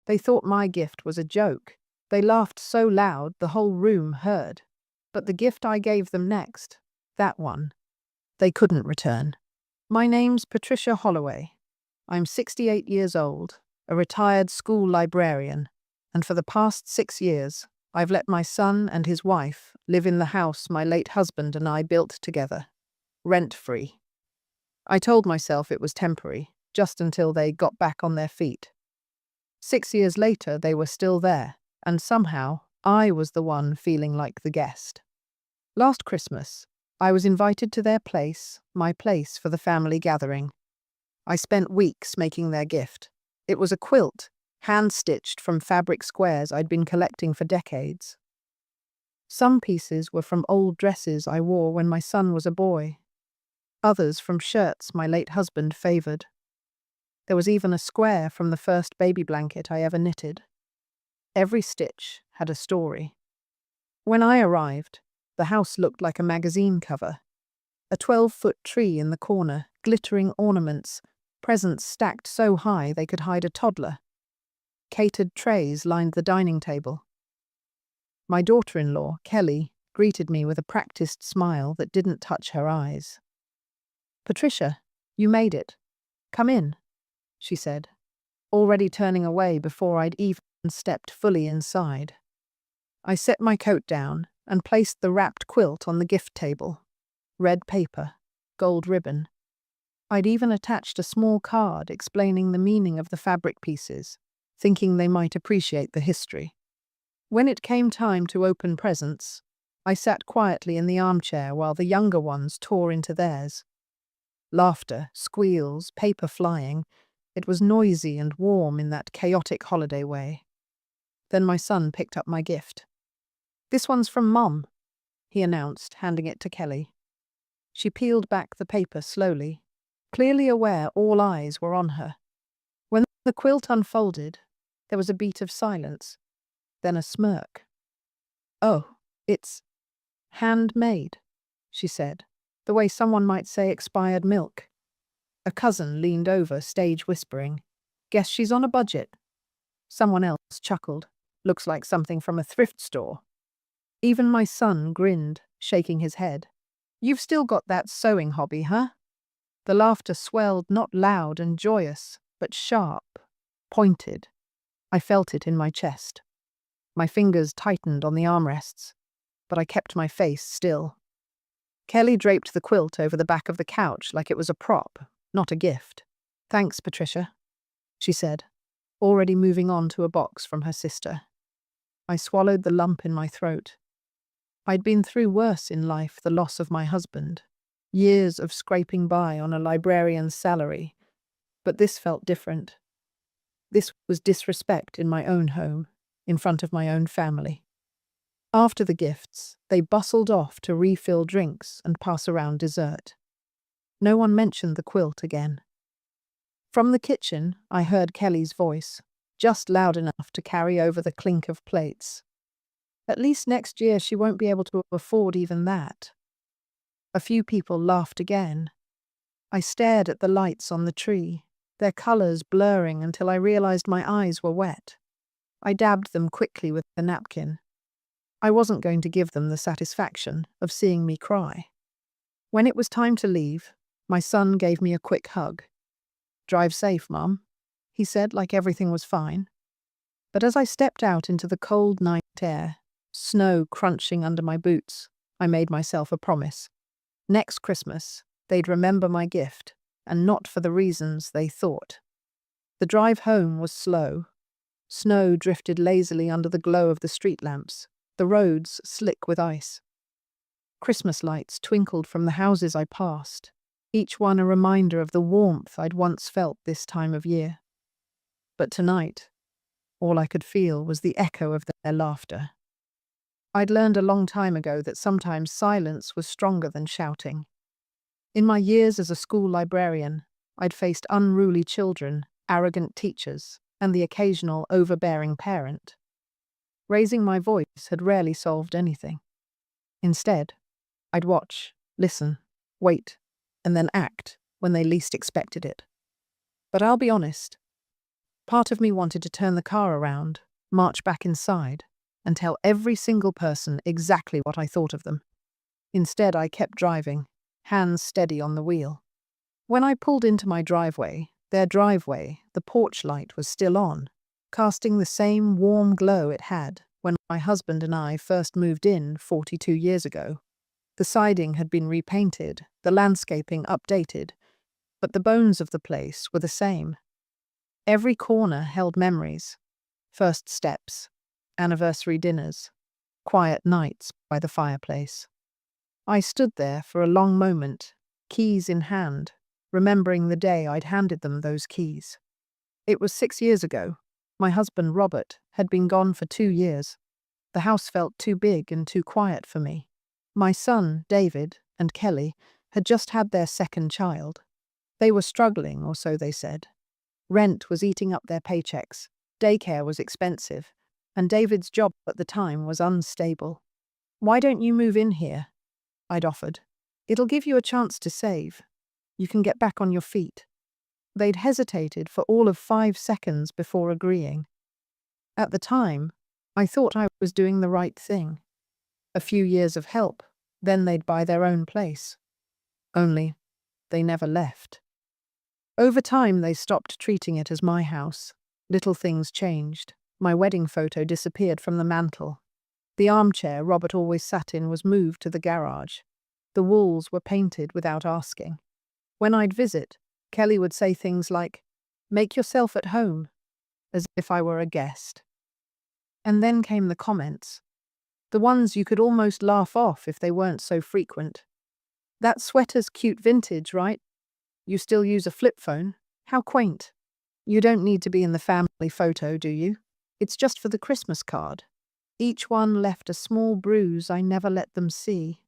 They thought my gift was a joke. They laughed so loud the whole room heard. But the gift I gave them next, that one, they couldn't return. My name's Patricia Holloway. I'm 68 years old, a retired school librarian, and for the past 6 years, I've let my son and his wife live in the house my late husband and I built together, rent-free. I told myself it was temporary, just until they got back on their feet. 6 years later, they were still there, and somehow I was the one feeling like the guest. Last Christmas, I was invited to their place, my place for the family gathering. I spent weeks making their gift. It was a quilt, hand-stitched from fabric squares I'd been collecting for decades. Some pieces were from old dresses I wore when my son was a boy. Others from shirts my late husband favored. There was even a square from the first baby blanket I ever knitted. Every stitch had a story. When I arrived, the house looked like a magazine cover. A 12-foot tree in the corner, glittering ornaments, presents stacked so high they could hide a toddler. Catered trays lined the dining table. My daughter-in-law, Kelly, greeted me with a practiced smile that didn't touch her eyes. "Patricia, you made it. Come in," she said, already turning away before I'd even stepped fully inside. I set my coat down and placed the wrapped quilt on the gift table. Red paper, gold ribbon. I'd even attached a small card explaining the meaning of the fabric pieces, thinking they might appreciate the history. When it came time to open presents, I sat quietly in the armchair while the younger ones tore into theirs. Laughter, squeals, paper flying. It was noisy and warm in that chaotic holiday way. Then my son picked up my gift. "This one's from Mom," he announced, handing it to Kelly. She peeled back the paper slowly, clearly aware all eyes were on her. When the quilt unfolded, there was a beat of silence, then a smirk. "Oh, it's handmade," she said, the way someone might say expired milk. A cousin leaned over, stage whispering, "Guess she's on a budget." Someone else chuckled, "Looks like something from a thrift store." Even my son grinned, shaking his head. "You've still got that sewing hobby, huh?" The laughter swelled, not loud and joyous, but sharp, pointed. I felt it in my chest. My fingers tightened on the armrests, but I kept my face still. Kelly draped the quilt over the back of the couch like it was a prop, not a gift. "Thanks, Patricia," she said, already moving on to a box from her sister. I swallowed the lump in my throat. I'd been through worse in life, the loss of my husband. Years of scraping by on a librarian's salary. But this felt different. This was disrespect in my own home, in front of my own family. After the gifts, they bustled off to refill drinks and pass around dessert. No one mentioned the quilt again. From the kitchen, I heard Kelly's voice, just loud enough to carry over the clink of plates. At least next year she won't be able to afford even that. A few people laughed again. I stared at the lights on the tree, their colors blurring until I realized my eyes were wet. I dabbed them quickly with the napkin. I wasn't going to give them the satisfaction of seeing me cry. When it was time to leave, my son gave me a quick hug. "Drive safe, Mum," he said, like everything was fine. But as I stepped out into the cold night air, snow crunching under my boots, I made myself a promise. Next Christmas, they'd remember my gift, and not for the reasons they thought. The drive home was slow. Snow drifted lazily under the glow of the street lamps, the roads slick with ice. Christmas lights twinkled from the houses I passed, each one a reminder of the warmth I'd once felt this time of year. But tonight, all I could feel was the echo of their laughter. I'd learned a long time ago that sometimes silence was stronger than shouting. In my years as a school librarian, I'd faced unruly children, arrogant teachers, and the occasional overbearing parent. Raising my voice had rarely solved anything. Instead, I'd watch, listen, wait, and then act when they least expected it. But I'll be honest, Part of me wanted to turn the car around, march back inside, and tell every single person exactly what I thought of them. Instead, I kept driving, hands steady on the wheel. When I pulled into my driveway, their driveway, the porch light was still on, casting the same warm glow it had when my husband and I first moved in 42 years ago. The siding had been repainted, the landscaping updated, but the bones of the place were the same. Every corner held memories: first steps, anniversary dinners, quiet nights by the fireplace. I stood there for a long moment, keys in hand, remembering the day I'd handed them those keys. It was 6 years ago. My husband, Robert, had been gone for 2 years. The house felt too big and too quiet for me. My son, David, and Kelly had just had their second child. They were struggling, or so they said. Rent was eating up their paychecks, daycare was expensive, and David's job at the time was unstable. "Why don't you move in here?" I'd offered. "It'll give you a chance to save. You can get back on your feet." They'd hesitated for all of 5 seconds before agreeing. At the time, I thought I was doing the right thing. A few years of help, then they'd buy their own place. Only, they never left. Over time, they stopped treating it as my house. Little things changed. My wedding photo disappeared from the mantel. The armchair Robert always sat in was moved to the garage. The walls were painted without asking. When I'd visit, Kelly would say things like, "Make yourself at home," as if I were a guest. And then came the comments. The ones you could almost laugh off if they weren't so frequent. "That sweater's cute vintage, right? You still use a flip phone? How quaint. You don't need to be in the family photo, do you? It's just for the Christmas card." Each one left a small bruise I never let them see.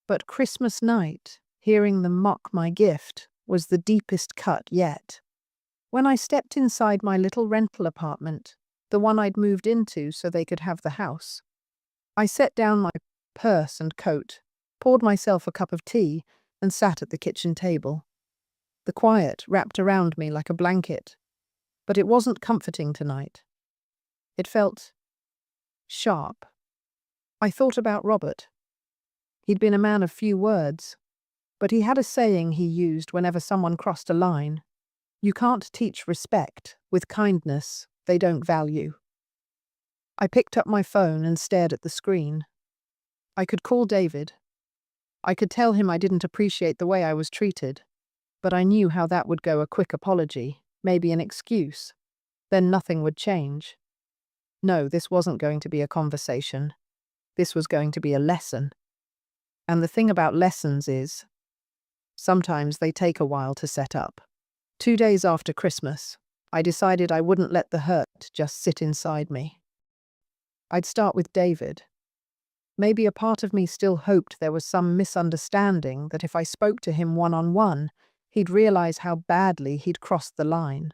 But Christmas night, hearing them mock my gift, was the deepest cut yet. When I stepped inside my little rental apartment, the one I'd moved into so they could have the house, I set down my purse and coat, poured myself a cup of tea, and sat at the kitchen table. The quiet wrapped around me like a blanket, but it wasn't comforting tonight. It felt sharp. I thought about Robert. He'd been a man of few words, but he had a saying he used whenever someone crossed a line: "You can't teach respect with kindness they don't value." I picked up my phone and stared at the screen. I could call David. I could tell him I didn't appreciate the way I was treated, but I knew how that would go: a quick apology, maybe an excuse. Then nothing would change. No, this wasn't going to be a conversation. This was going to be a lesson. And the thing about lessons is, sometimes they take a while to set up. 2 days after Christmas, I decided I wouldn't let the hurt just sit inside me. I'd start with David. Maybe a part of me still hoped there was some misunderstanding, that if I spoke to him one-on-one, he'd realize how badly he'd crossed the line.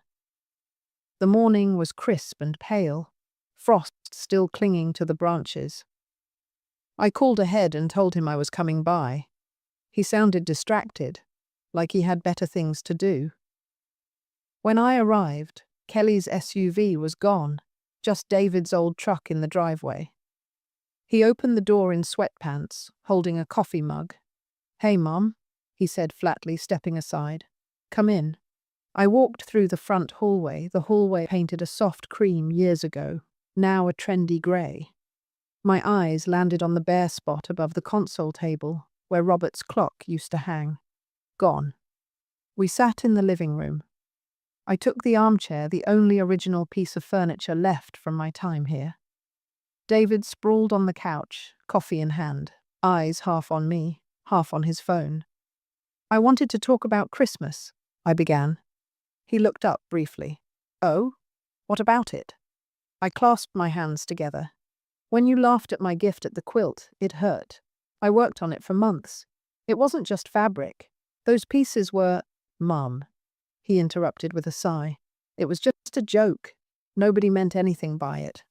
The morning was crisp and pale, frost still clinging to the branches. I called ahead and told him I was coming by. He sounded distracted, like he had better things to do. When I arrived, Kelly's SUV was gone, just David's old truck in the driveway. He opened the door in sweatpants, holding a coffee mug. "Hey, Mom," he said flatly, stepping aside. "Come in." I walked through the front hallway. The hallway painted a soft cream years ago, now a trendy grey. My eyes landed on the bare spot above the console table where Robert's clock used to hang. Gone. We sat in the living room. I took the armchair, the only original piece of furniture left from my time here. David sprawled on the couch, coffee in hand, eyes half on me, half on his phone. "I wanted to talk about Christmas," I began. He looked up briefly. "Oh? What about it?" I clasped my hands together. "When you laughed at my gift at the quilt, it hurt. I worked on it for months. It wasn't just fabric. Those pieces were—" "Mum," he interrupted with a sigh. "It was just a joke. Nobody meant anything by it.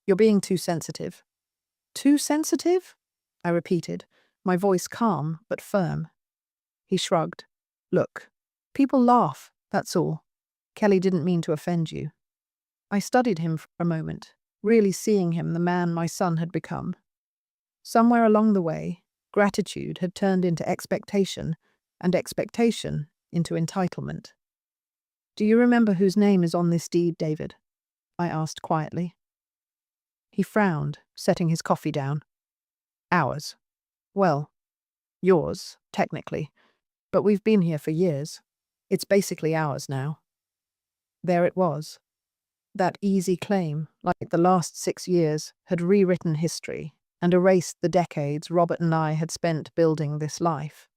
You're being too sensitive." "Too sensitive?" I repeated, my voice calm but firm. He shrugged. "Look, people laugh, that's all. Kelly didn't mean to offend you." I studied him for a moment, really seeing him the man my son had become. Somewhere along the way, gratitude had turned into expectation, and expectation into entitlement. "Do you remember whose name is on this deed, David?" I asked quietly. He frowned, setting his coffee down. "Ours. Well, yours, technically, but we've been here for years. It's basically ours now." There it was. That easy claim, like the last 6 years, had rewritten history and erased the decades Robert and I had spent building this life.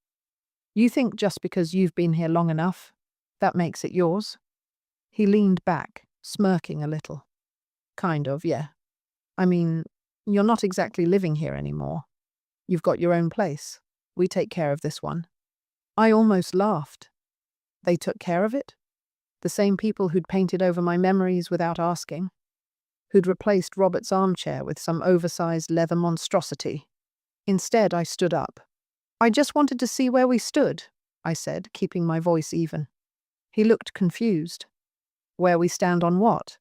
"You think just because you've been here long enough, that makes it yours?" He leaned back, smirking a little. "Kind of, yeah. I mean, you're not exactly living here anymore. You've got your own place. We take care of this one." I almost laughed. They took care of it? The same people who'd painted over my memories without asking? Who'd replaced Robert's armchair with some oversized leather monstrosity? Instead, I stood up. "I just wanted to see where we stood," I said, keeping my voice even. He looked confused. "Where we stand on what?"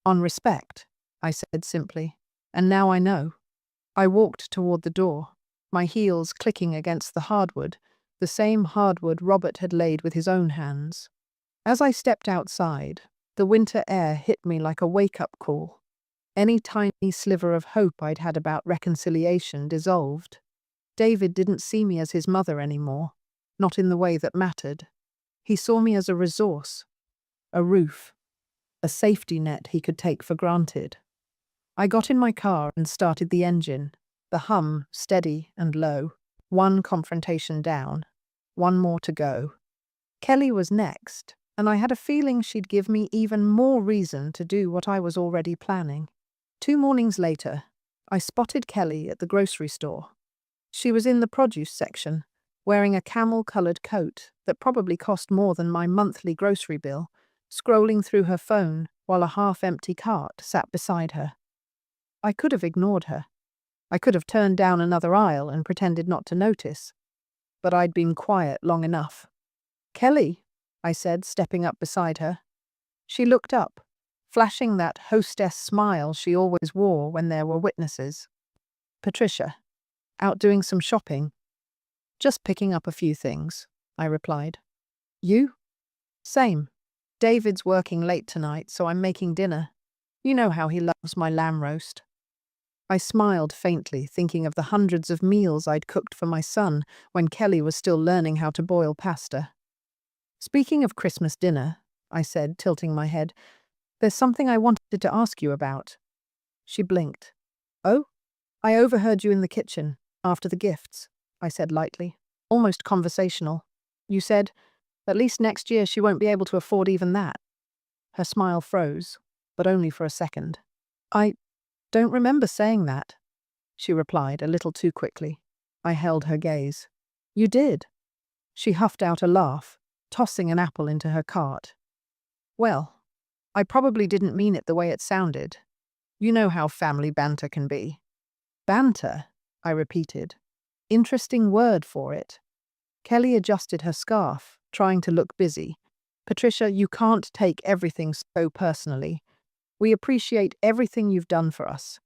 "On respect," I said simply. "And now I know." I walked toward the door, my heels clicking against the hardwood, the same hardwood Robert had laid with his own hands. As I stepped outside, the winter air hit me like a wake-up call. Any tiny sliver of hope I'd had about reconciliation dissolved. David didn't see me as his mother anymore, not in the way that mattered. He saw me as a resource, a roof, a safety net he could take for granted. I got in my car and started the engine, the hum steady and low, one confrontation down, one more to go. Kelly was next, and I had a feeling she'd give me even more reason to do what I was already planning. 2 mornings later, I spotted Kelly at the grocery store. She was in the produce section, wearing a camel-colored coat that probably cost more than my monthly grocery bill, scrolling through her phone while a half-empty cart sat beside her. I could have ignored her. I could have turned down another aisle and pretended not to notice. But I'd been quiet long enough. "Kelly," I said, stepping up beside her. She looked up, flashing that hostess smile she always wore when there were witnesses. "Patricia, out doing some shopping?" "Just picking up a few things," I replied. "You?" "Same. David's working late tonight, so I'm making dinner. You know how he loves my lamb roast." I smiled faintly, thinking of the hundreds of meals I'd cooked for my son when Kelly was still learning how to boil pasta. "Speaking of Christmas dinner," I said, tilting my head, "there's something I wanted to ask you about." She blinked. "Oh? I overheard you in the kitchen, after the gifts," I said lightly, almost conversational. "You said, at least next year she won't be able to afford even that." Her smile froze, but only for a second. "I don't remember saying that," she replied a little too quickly. I held her gaze. "You did." She huffed out a laugh, tossing an apple into her cart. "Well, I probably didn't mean it the way it sounded. You know how family banter can be." "Banter?" I repeated. "Interesting word for it." Kelly adjusted her scarf, trying to look busy. "Patricia, you can't take everything so personally. We appreciate everything you've done for us.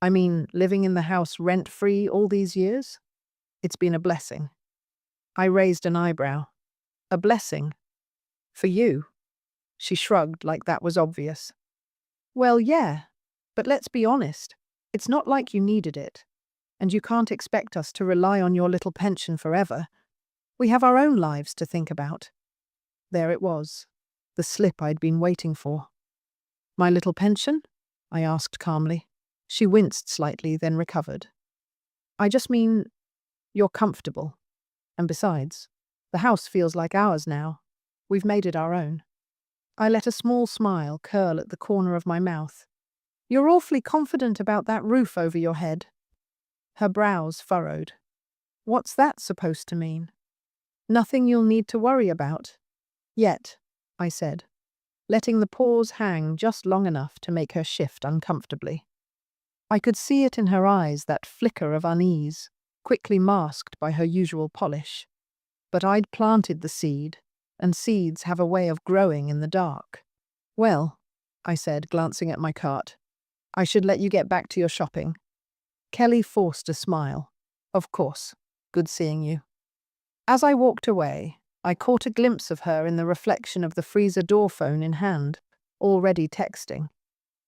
I mean, living in the house rent-free all these years? It's been a blessing." I raised an eyebrow. "A blessing? For you?" She shrugged like that was obvious. "Well, yeah, but let's be honest. It's not like you needed it, and you can't expect us to rely on your little pension forever. We have our own lives to think about." There it was, the slip I'd been waiting for. "My little pension?" I asked calmly. She winced slightly, then recovered. "I just mean, you're comfortable. And besides, the house feels like ours now. We've made it our own." I let a small smile curl at the corner of my mouth. "You're awfully confident about that roof over your head." Her brows furrowed. "What's that supposed to mean?" "Nothing you'll need to worry about. Yet," I said, letting the pause hang just long enough to make her shift uncomfortably. I could see it in her eyes, that flicker of unease, quickly masked by her usual polish. But I'd planted the seed, and seeds have a way of growing in the dark. "Well, I said, glancing at my cart. I should let you get back to your shopping. Kelly forced a smile. Of course. Good seeing you. As I walked away, I caught a glimpse of her in the reflection of the freezer door phone in hand, already texting.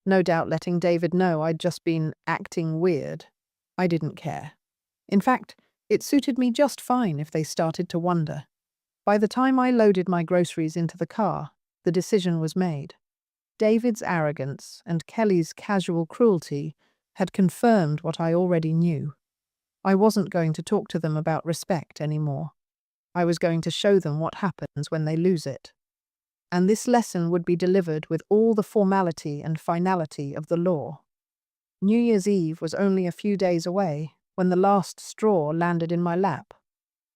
No doubt letting David know I'd just been acting weird. I didn't care. In fact, it suited me just fine if they started to wonder. By the time I loaded my groceries into the car, the decision was made. David's arrogance and Kelly's casual cruelty had confirmed what I already knew. I wasn't going to talk to them about respect anymore. I was going to show them what happens when they lose it. And this lesson would be delivered with all the formality and finality of the law. New Year's Eve was only a few days away when the last straw landed in my lap,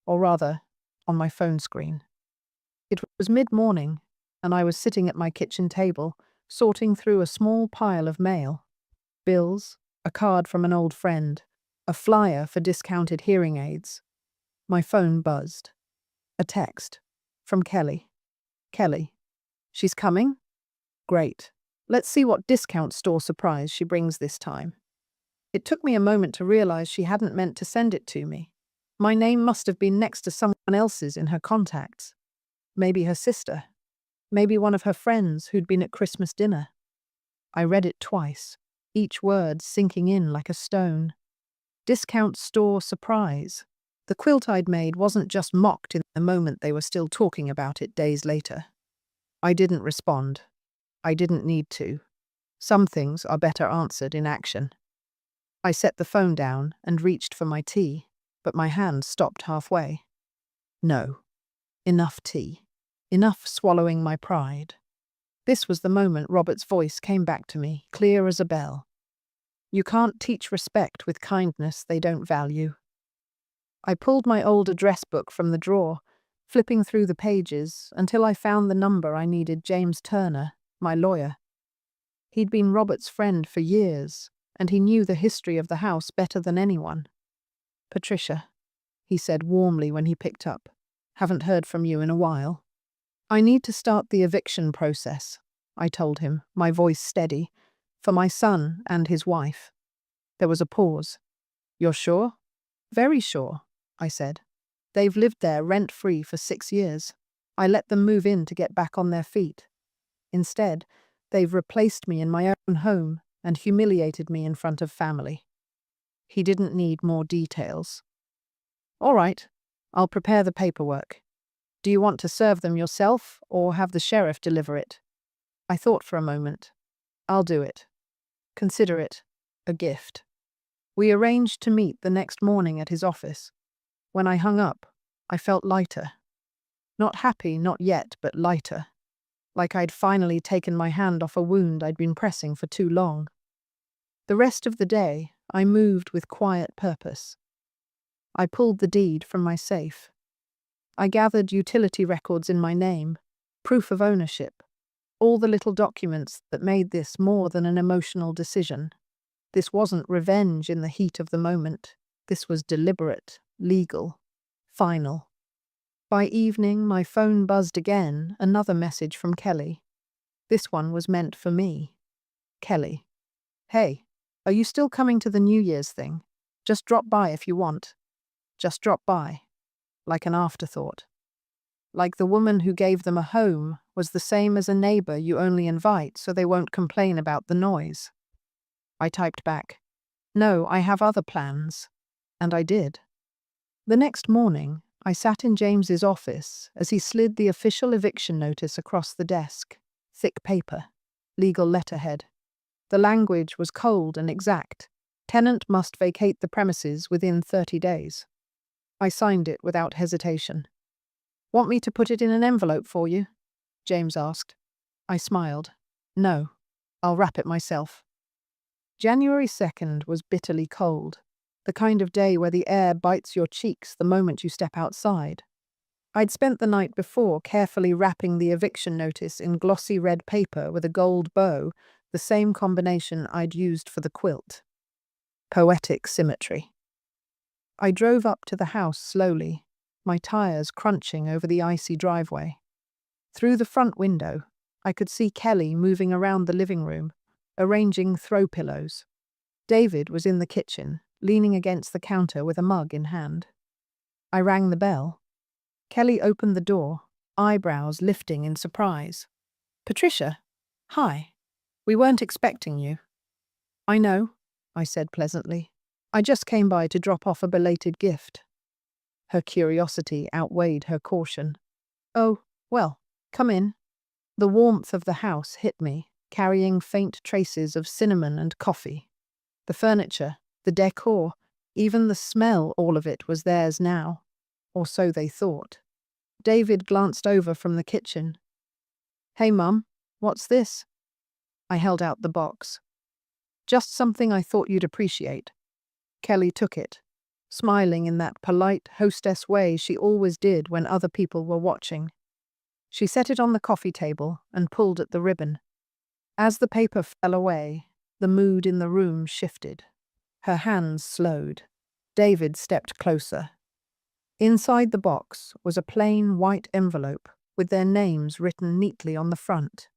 or rather, on my phone screen. It was mid-morning, and I was sitting at my kitchen table, sorting through a small pile of mail. Bills, a card from an old friend, a flyer for discounted hearing aids. My phone buzzed. A text. From Kelly. Kelly. She's coming? Great. Let's see what discount store surprise she brings this time. It took me a moment to realize she hadn't meant to send it to me. My name must have been next to someone else's in her contacts. Maybe her sister. Maybe one of her friends who'd been at Christmas dinner. I read it twice, each word sinking in like a stone. Discount store surprise. The quilt I'd made wasn't just mocked in the moment they were still talking about it days later. I didn't respond. I didn't need to. Some things are better answered in action. I set the phone down and reached for my tea, but my hand stopped halfway. No. Enough tea. Enough swallowing my pride. This was the moment Robert's voice came back to me, clear as a bell. You can't teach respect with kindness they don't value. I pulled my old address book from the drawer, flipping through the pages until I found the number I needed. James Turner, my lawyer. He'd been Robert's friend for years, and he knew the history of the house better than anyone. Patricia, he said warmly when he picked up. Haven't heard from you in a while. I need to start the eviction process, I told him, my voice steady, for my son and his wife. There was a pause. You're sure? Very sure, I said. They've lived there rent-free for 6 years. I let them move in to get back on their feet. Instead, they've replaced me in my own home and humiliated me in front of family. He didn't need more details. All right, I'll prepare the paperwork. Do you want to serve them yourself or have the sheriff deliver it? I thought for a moment. I'll do it. Consider it a gift. We arranged to meet the next morning at his office. When I hung up, I felt lighter. Not happy, not yet, but lighter. Like I'd finally taken my hand off a wound I'd been pressing for too long. The rest of the day, I moved with quiet purpose. I pulled the deed from my safe. I gathered utility records in my name, proof of ownership, all the little documents that made this more than an emotional decision. This wasn't revenge in the heat of the moment. This was deliberate, legal, final. By evening, my phone buzzed again, another message from Kelly. This one was meant for me. Kelly. Hey, are you still coming to the New Year's thing? Just drop by if you want. Just drop by. Like an afterthought. Like the woman who gave them a home was the same as a neighbor you only invite so they won't complain about the noise. I typed back, No, I have other plans. And I did. The next morning, I sat in James's office as he slid the official eviction notice across the desk. Thick paper. Legal letterhead. The language was cold and exact. Tenant must vacate the premises within 30 days. I signed it without hesitation. Want me to put it in an envelope for you? James asked. I smiled. No, I'll wrap it myself. January 2nd was bitterly cold, the kind of day where the air bites your cheeks the moment you step outside. I'd spent the night before carefully wrapping the eviction notice in glossy red paper with a gold bow, the same combination I'd used for the quilt. Poetic symmetry. I drove up to the house slowly, my tires crunching over the icy driveway. Through the front window, I could see Kelly moving around the living room, arranging throw pillows. David was in the kitchen, leaning against the counter with a mug in hand. I rang the bell. Kelly opened the door, eyebrows lifting in surprise. "Patricia, hi. We weren't expecting you." "I know," I said pleasantly. "I just came by to drop off a belated gift." Her curiosity outweighed her caution. "Oh, well, come in." The warmth of the house hit me, carrying faint traces of cinnamon and coffee. The furniture, the decor, even the smell, all of it was theirs now. Or so they thought. David glanced over from the kitchen. "Hey, Mum, what's this?" I held out the box. "Just something I thought you'd appreciate." Kelly took it, smiling in that polite hostess way she always did when other people were watching. She set it on the coffee table and pulled at the ribbon. As the paper fell away, the mood in the room shifted. Her hands slowed. David stepped closer. Inside the box was a plain white envelope with their names written neatly on the front.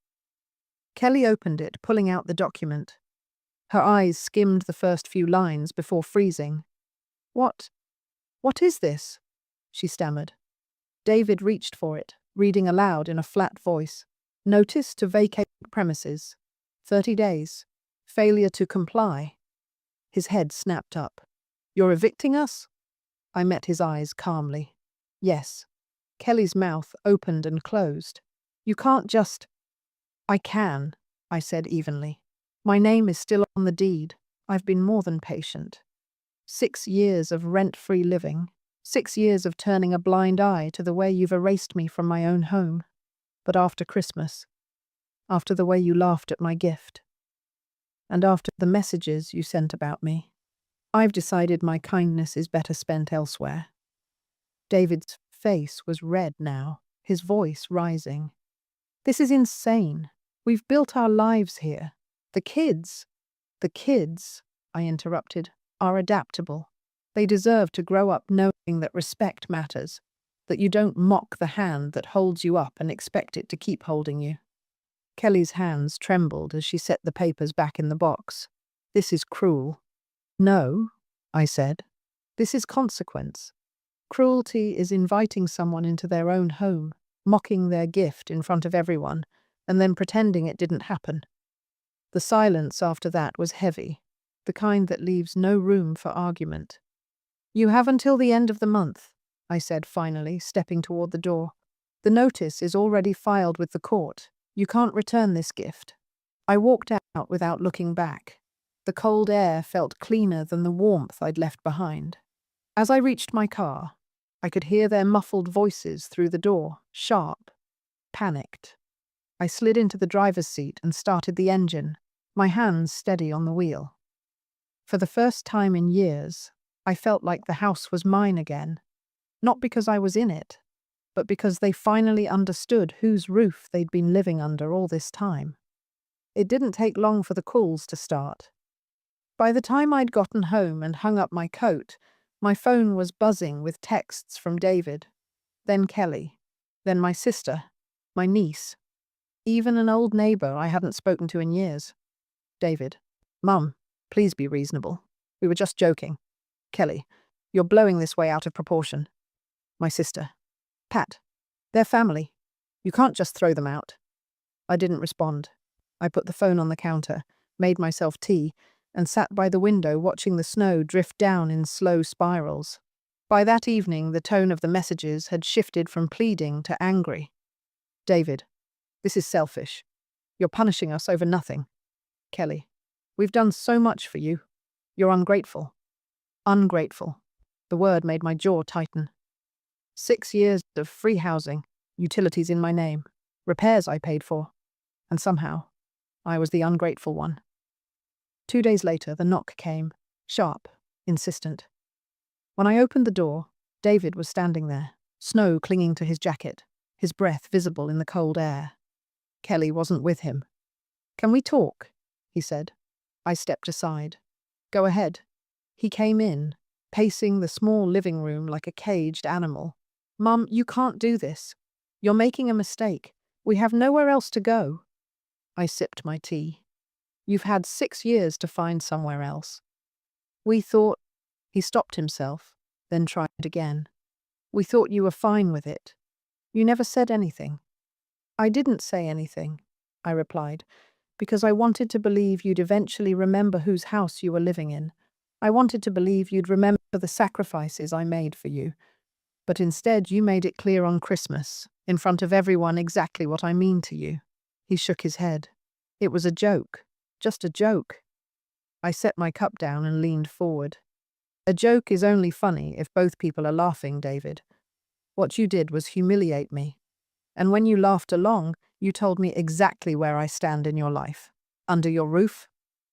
Kelly opened it, pulling out the document. Her eyes skimmed the first few lines before freezing. What is this?" she stammered. David reached for it, reading aloud in a flat voice. "Notice to vacate premises. 30 days. Failure to comply." His head snapped up. "You're evicting us?" I met his eyes calmly. "Yes." Kelly's mouth opened and closed. "You can't just—" "I can," I said evenly. "My name is still on the deed. I've been more than patient. 6 years of rent-free living. 6 years of turning a blind eye to the way you've erased me from my own home. But after Christmas, after the way you laughed at my gift, and after the messages you sent about me, I've decided my kindness is better spent elsewhere." David's face was red now, his voice rising. "This is insane. We've built our lives here. The kids, I interrupted, are adaptable. They deserve to grow up knowing that respect matters, that you don't mock the hand that holds you up and expect it to keep holding you." Kelly's hands trembled as she set the papers back in the box. "This is cruel." "No," I said. "This is consequence. Cruelty is inviting someone into their own home, mocking their gift in front of everyone, and then pretending it didn't happen." The silence after that was heavy, the kind that leaves no room for argument. "You have until the end of the month," I said finally, stepping toward the door. "The notice is already filed with the court. You can't return this gift." I walked out without looking back. The cold air felt cleaner than the warmth I'd left behind. As I reached my car, I could hear their muffled voices through the door, sharp, panicked. I slid into the driver's seat and started the engine, my hands steady on the wheel. For the first time in years, I felt like the house was mine again, not because I was in it, but because they finally understood whose roof they'd been living under all this time. It didn't take long for the calls to start. By the time I'd gotten home and hung up my coat, my phone was buzzing with texts from David, then Kelly, then my sister, my niece, even an old neighbor I hadn't spoken to in years. David: "Mum, please be reasonable. We were just joking." Kelly: "You're blowing this way out of proportion." My sister: "Pat, they're family. You can't just throw them out." I didn't respond. I put the phone on the counter, made myself tea, and sat by the window watching the snow drift down in slow spirals. By that evening, the tone of the messages had shifted from pleading to angry. David: "This is selfish. You're punishing us over nothing." Kelly: "We've done so much for you. You're ungrateful." Ungrateful. The word made my jaw tighten. 6 years of free housing, utilities in my name, repairs I paid for, and somehow I was the ungrateful one. 2 days later, the knock came, sharp, insistent. When I opened the door, David was standing there, snow clinging to his jacket, his breath visible in the cold air. Kelly wasn't with him. "Can we talk?" he said. I stepped aside. "Go ahead." He came in, pacing the small living room like a caged animal. "Mum, you can't do this. You're making a mistake. We have nowhere else to go. I sipped my tea. You've had 6 years to find somewhere else. We thought. He stopped himself, then tried again. We thought you were fine with it. You never said anything. I didn't say anything, I replied, because I wanted to believe you'd eventually remember whose house you were living in. I wanted to believe you'd remember the sacrifices I made for you. But instead you made it clear on Christmas, in front of everyone, exactly what I mean to you. He shook his head. It was a joke. Just a joke. I set my cup down and leaned forward. A joke is only funny if both people are laughing, David. What you did was humiliate me. And when you laughed along, you told me exactly where I stand in your life. Under your roof?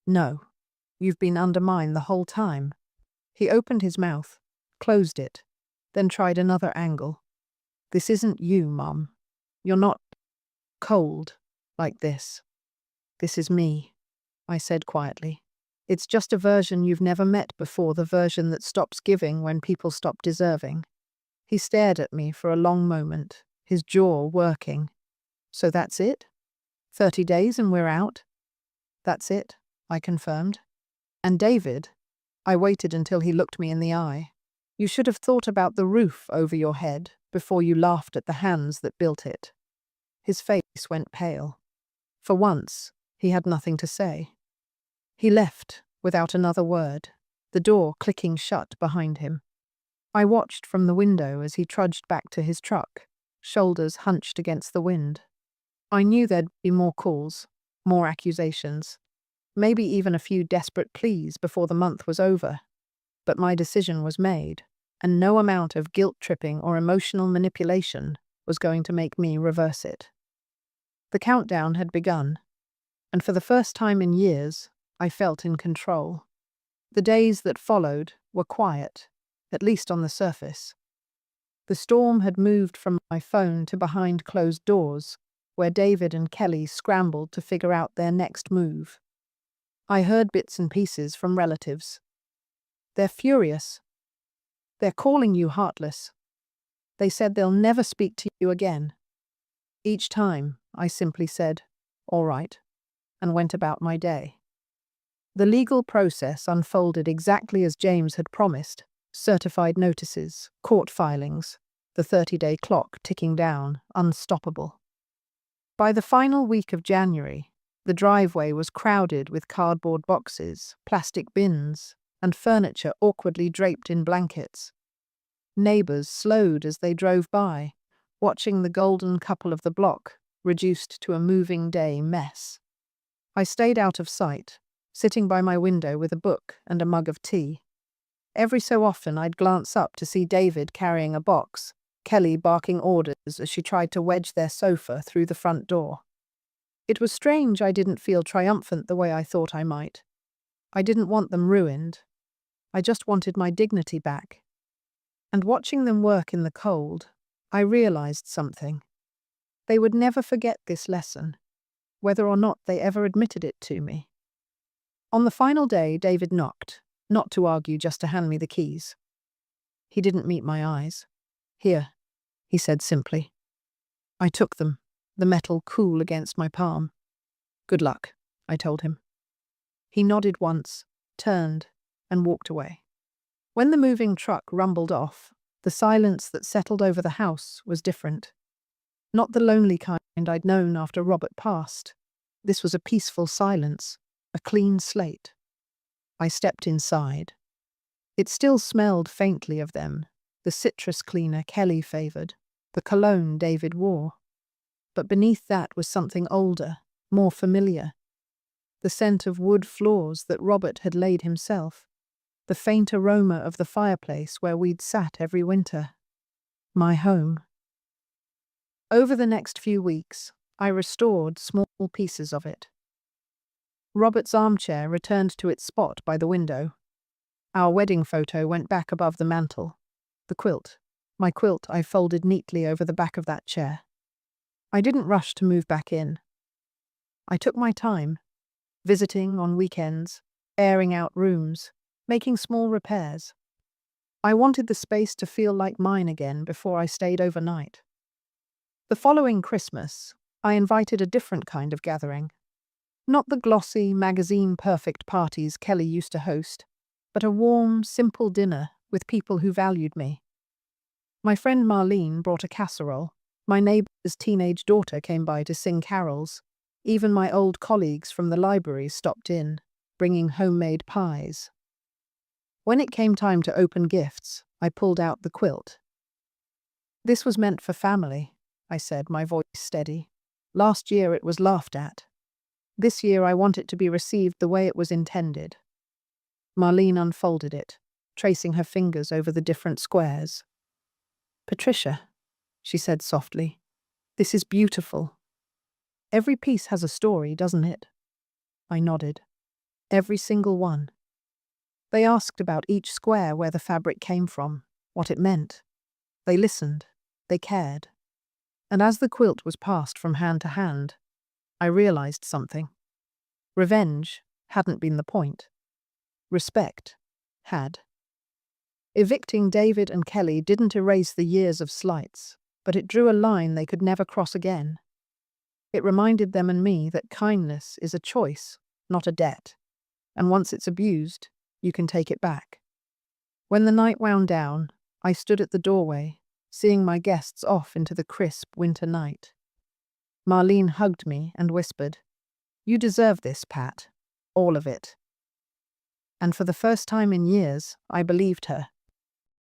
No. You've been under mine the whole time. He opened his mouth, closed it, then tried another angle. This isn't you, Mum. You're not cold like this. This is me, I said quietly. It's just a version you've never met before, the version that stops giving when people stop deserving. He stared at me for a long moment, his jaw working. So that's it? 30 days and we're out? That's it, I confirmed. And David, I waited until he looked me in the eye. You should have thought about the roof over your head before you laughed at the hands that built it. His face went pale. For once, he had nothing to say. He left without another word, the door clicking shut behind him. I watched from the window as he trudged back to his truck, shoulders hunched against the wind. I knew there'd be more calls, more accusations, maybe even a few desperate pleas before the month was over. But my decision was made, and no amount of guilt-tripping or emotional manipulation was going to make me reverse it. The countdown had begun, and for the first time in years, I felt in control. The days that followed were quiet, at least on the surface. The storm had moved from my phone to behind closed doors, where David and Kelly scrambled to figure out their next move. I heard bits and pieces from relatives. They're furious. They're calling you heartless. They said they'll never speak to you again. Each time, I simply said, "All right," and went about my day. The legal process unfolded exactly as James had promised: certified notices, court filings, the 30-day clock ticking down, unstoppable. By the final week of January, the driveway was crowded with cardboard boxes, plastic bins, and furniture awkwardly draped in blankets. Neighbors slowed as they drove by, watching the golden couple of the block reduced to a moving day mess. I stayed out of sight, sitting by my window with a book and a mug of tea. Every so often I'd glance up to see David carrying a box, Kelly barking orders as she tried to wedge their sofa through the front door. It was strange I didn't feel triumphant the way I thought I might. I didn't want them ruined. I just wanted my dignity back. And watching them work in the cold, I realized something. They would never forget this lesson, whether or not they ever admitted it to me. On the final day, David knocked, not to argue, just to hand me the keys. He didn't meet my eyes. "Here," he said simply. I took them, the metal cool against my palm. "Good luck," I told him. He nodded once, turned, and walked away. When the moving truck rumbled off, the silence that settled over the house was different. Not the lonely kind I'd known after Robert passed. This was a peaceful silence, a clean slate. I stepped inside. It still smelled faintly of them, the citrus cleaner Kelly favored, the cologne David wore. But beneath that was something older, more familiar. The scent of wood floors that Robert had laid himself. The faint aroma of the fireplace where we'd sat every winter. My home. Over the next few weeks, I restored small pieces of it. Robert's armchair returned to its spot by the window. Our wedding photo went back above the mantel. The quilt, my quilt, I folded neatly over the back of that chair. I didn't rush to move back in. I took my time, visiting on weekends, airing out rooms, making small repairs. I wanted the space to feel like mine again before I stayed overnight. The following Christmas, I invited a different kind of gathering. Not the glossy, magazine-perfect parties Kelly used to host, but a warm, simple dinner with people who valued me. My friend Marlene brought a casserole. My neighbor's teenage daughter came by to sing carols. Even my old colleagues from the library stopped in, bringing homemade pies. When it came time to open gifts, I pulled out the quilt. "This was meant for family," I said, my voice steady. "Last year it was laughed at. This year I want it to be received the way it was intended." Marlene unfolded it, tracing her fingers over the different squares. "Patricia," she said softly, "this is beautiful. Every piece has a story, doesn't it?" I nodded. "Every single one." They asked about each square, where the fabric came from, what it meant. They listened. They cared. And as the quilt was passed from hand to hand, I realized something. Revenge hadn't been the point. Respect had. Evicting David and Kelly didn't erase the years of slights, but it drew a line they could never cross again. It reminded them and me that kindness is a choice, not a debt, and once it's abused, you can take it back. When the night wound down, I stood at the doorway, seeing my guests off into the crisp winter night. Marlene hugged me and whispered, "You deserve this, Pat. All of it." And for the first time in years, I believed her.